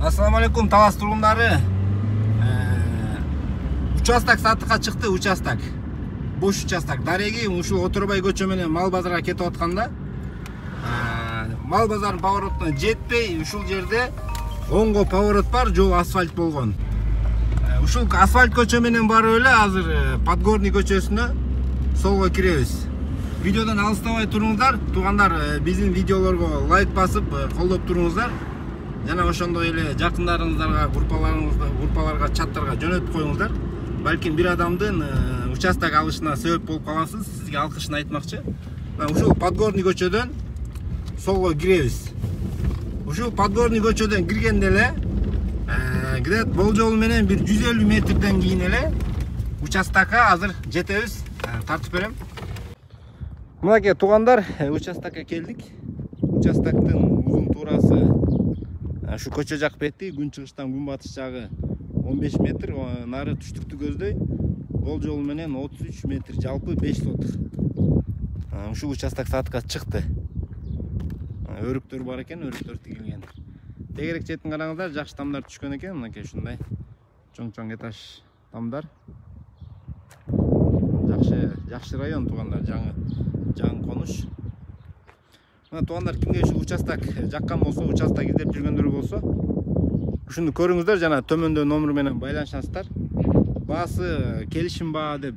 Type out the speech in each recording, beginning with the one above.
Assalamu алейкум, Талас тургундары. Участок сатыкка чыкты, участок. Бош участок. Дареги ушул Отурбай көчө менен мал базарга кетип атканда, мал базардын поворотуна жетпей, ушул жерде оңго поворот бар, жол асфальт болгон. Ушул асфальт көчө менен барып эле азыр Подгорный көчөсүнө солго киребиз. Видеодон алыстабай туруңуздар, туугандар, биздин видеолорго лайк басып, колдоп туруңуздар. Жана ошондой эле жакындарыңыздарга, группаларга, чаттарга жөнөтүп коюңуздар. Балким бир адамдын участок алышына себеп болуп каласыз, сизге алкышын айтмакчы. Ушул Подгорный көчөдөн солго киребиз. Ушул Подгорный көчөдөн киргенде эле где-то болжол менен бир 150 метрден кийин эле участокко азыр жетебиз. Тартып берем. Мынакей туугандар, участокко келдик. Участоктун узун туурасы шу көчө жак бети, күн чыгыштан күн батыш жагы 15 метр, нары түштүктү көздөй. Болжол менен 33 метр, жалпы 5 сотук. Ушул участок сатыкка чыкты. Өрүктөр бар экен, өрүктөр тигилген. Тегерек четин караңыздар, жакшы тамдар түшкөн экен, мынакей ушундай чоң-чоң этаж тамдар. Жакшы район туугандар, жаңы конуш. Мына туугандар, кимге ушул участок жаккан болсо, участок издеп жүргөндөр болсо, ушуну көрүңүздөр, жана төмөндө номер менен байланышасыздар. Баасы келишим баа деп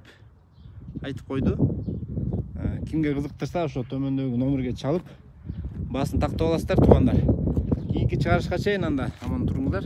айтып койду. Кимге кызыктырса, ошо төмөндөгү номерге чалып, баасын тактап аласыздар туугандар. Кийинки чыгарышка чейин анда аман туруңуздар.